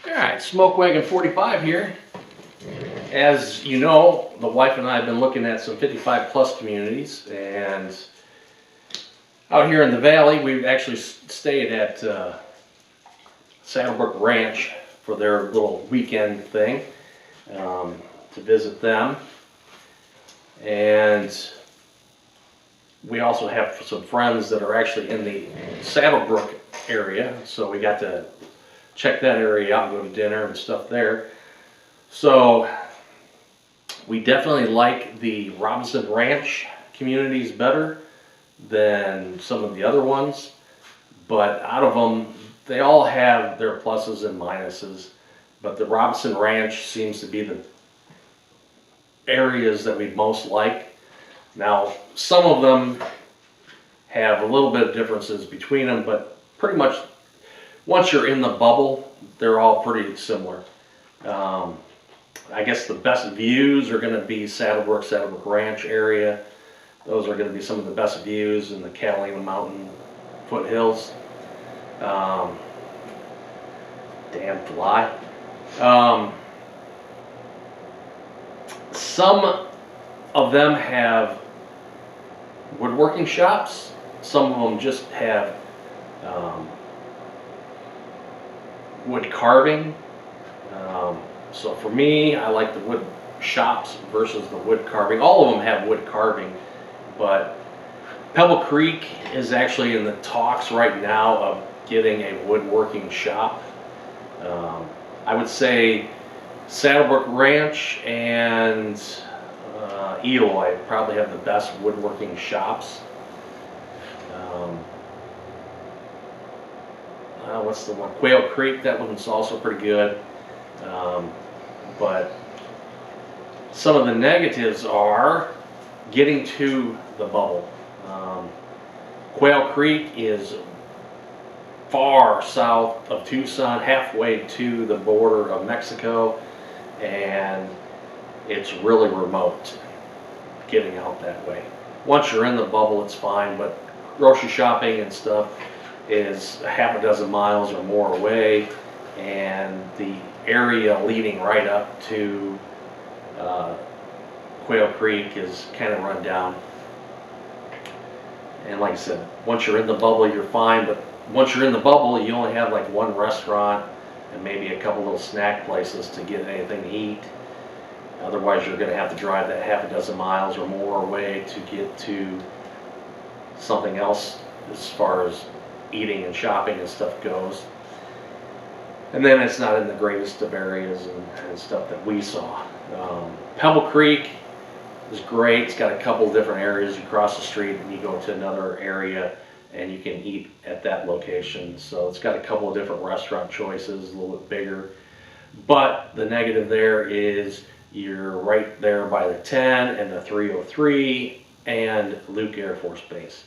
Alright, Smoke Wagon 45 here. As you know, the wife and I have been looking at some 55 plus communities, and out here in the valley we've actually stayed at Saddlebrook Ranch for their little weekend thing, to visit them. And we also have some friends that are actually in the Saddlebrook area, so we got to check that area out and go to dinner and stuff there. So we definitely like the Robson Ranch communities better than some of the other ones, but out of them, they all have their pluses and minuses. But the Robson Ranch seems to be the areas that we most like. Now, some of them have a little bit of differences between them, but pretty much once you're in the bubble, they're all pretty similar. I guess the best views are going to be Saddlebrook Ranch area. Those are going to be some of the best views in the Catalina Mountain foothills. Damn fly. Some of them have woodworking shops. Some of them just have wood carving. So for me, I like the wood shops versus the wood carving. All of them have wood carving, but Pebble Creek is actually in the talks right now of getting a woodworking shop. I would say Saddlebrook Ranch and Eloy probably have the best woodworking shops. What's the one? Quail Creek, that one's also pretty good. But some of the negatives are getting to the bubble. Quail Creek is far south of Tucson, halfway to the border of Mexico, and it's really remote getting out that way. Once you're in the bubble, it's fine, but grocery shopping and stuff is a half a dozen miles or more away, and the area leading right up to Quail Creek is kind of run down. And like I said, once you're in the bubble, you're fine, but once you're in the bubble, you only have like one restaurant and maybe a couple little snack places to get anything to eat. Otherwise, you're going to have to drive that half a dozen miles or more away to get to something else as far as eating and shopping and stuff goes. And then it's not in the greatest of areas and stuff that we saw. Pebble Creek is great. It's got a couple different areas. You cross the street and you go to another area and you can eat at that location. So it's got a couple of different restaurant choices, a little bit bigger. But the negative there is you're right there by the 10 and the 303 and Luke Air Force Base.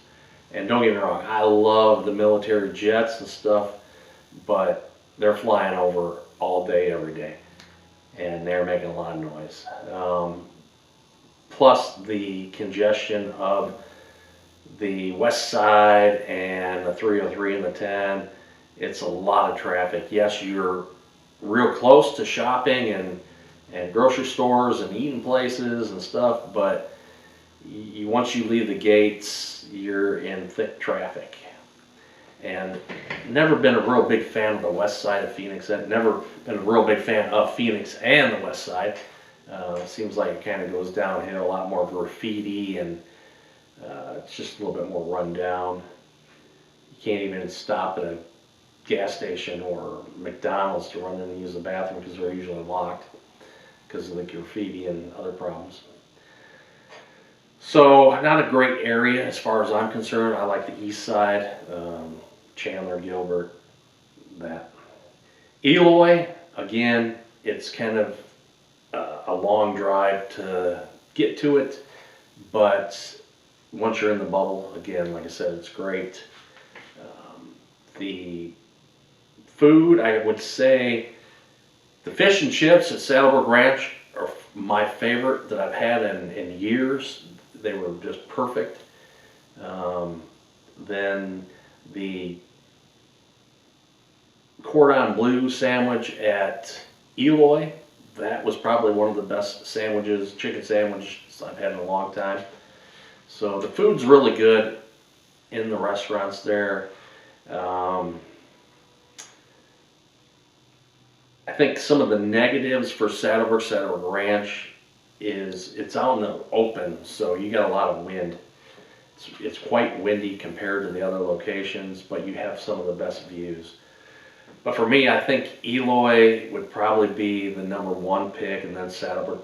And don't get me wrong, I love the military jets and stuff, but they're flying over all day, every day, and they're making a lot of noise. Plus the congestion of the west side and the 303 and the 10, it's a lot of traffic. Yes, you're real close to shopping and grocery stores and eating places and stuff, but once you leave the gates, you're in thick traffic. And never been a real big fan of the west side of Phoenix. I've never been a real big fan of Phoenix and the west side. It seems like it kind of goes downhill, a lot more graffiti, and it's just a little bit more run down. You can't even stop at a gas station or McDonald's to run in and use the bathroom because they're usually locked because of the graffiti and other problems. So not a great area as far as I'm concerned. I like the east side, Chandler, Gilbert, that. Eloy, again, it's kind of a long drive to get to it, but once you're in the bubble, again, like I said, it's great. The food, I would say, the fish and chips at Saddlebrook Ranch are my favorite that I've had in years. They were just perfect. Then the cordon bleu sandwich at Eloy. That was probably one of the best sandwiches, chicken sandwiches I've had in a long time. So the food's really good in the restaurants there. I think some of the negatives for Saddlebrook Ranch is it's out in the open, so you got a lot of wind. It's quite windy compared to the other locations, but you have some of the best views. But for me, I think Eloy would probably be the #1 pick, and then Saddlebrook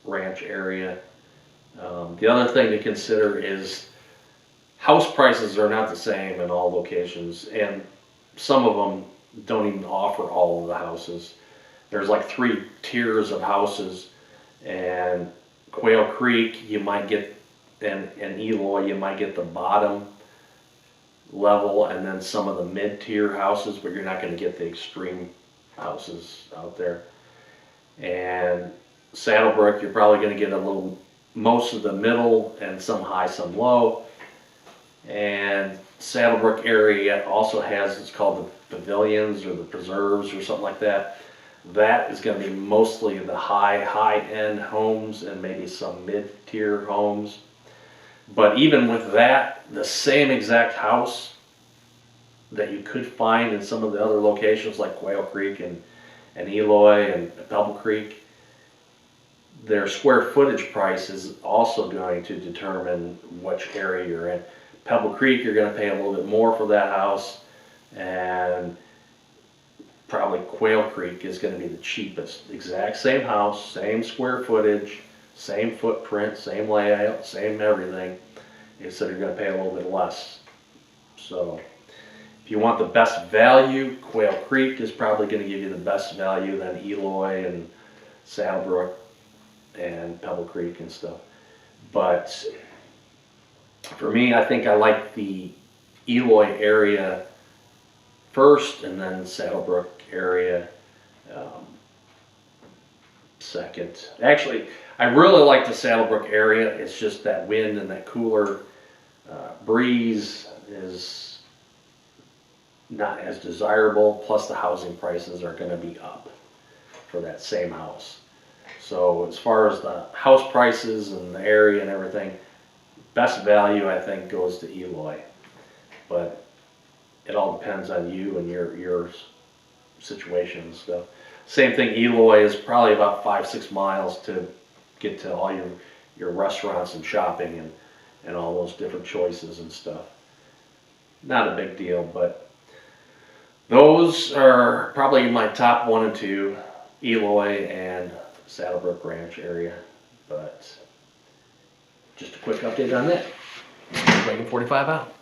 Ranch area. The other thing to consider is house prices are not the same in all locations, and some of them don't even offer all of the houses. There's like 3 tiers of houses, and Quail Creek you might get, and Eloy you might get the bottom level and then some of the mid-tier houses, but you're not going to get the extreme houses out there. And Saddlebrook, you're probably going to get most of the middle and some high, some low. And Saddlebrook area also has, it's called the pavilions or the preserves or something like that. That is going to be mostly the high-end homes and maybe some mid-tier homes. But even with that, the same exact house that you could find in some of the other locations like Quail Creek and Eloy and Pebble Creek, their square footage price is also going to determine which area you're in. Pebble Creek, you're going to pay a little bit more for that house, and probably Quail Creek is going to be the cheapest. Exact same house, same square footage, same footprint, same layout, same everything, except you're going to pay a little bit less. So if you want the best value, Quail Creek is probably going to give you the best value than Eloy and Saddlebrook and Pebble Creek and stuff. But for me, I think I like the Eloy area first, and then Saddlebrook area second. Actually, I really like the Saddlebrook area. It's just that wind and that cooler breeze is not as desirable. Plus, the housing prices are going to be up for that same house. So as far as the house prices and the area and everything, best value I think goes to Eloy. But it all depends on you and your situation and stuff. Same thing, Eloy is probably about 5-6 miles to get to all your restaurants and shopping and all those different choices and stuff. Not a big deal, but those are probably my top 1 and 2, Eloy and Saddlebrook Ranch area. But just a quick update on that. Breaking 45 out.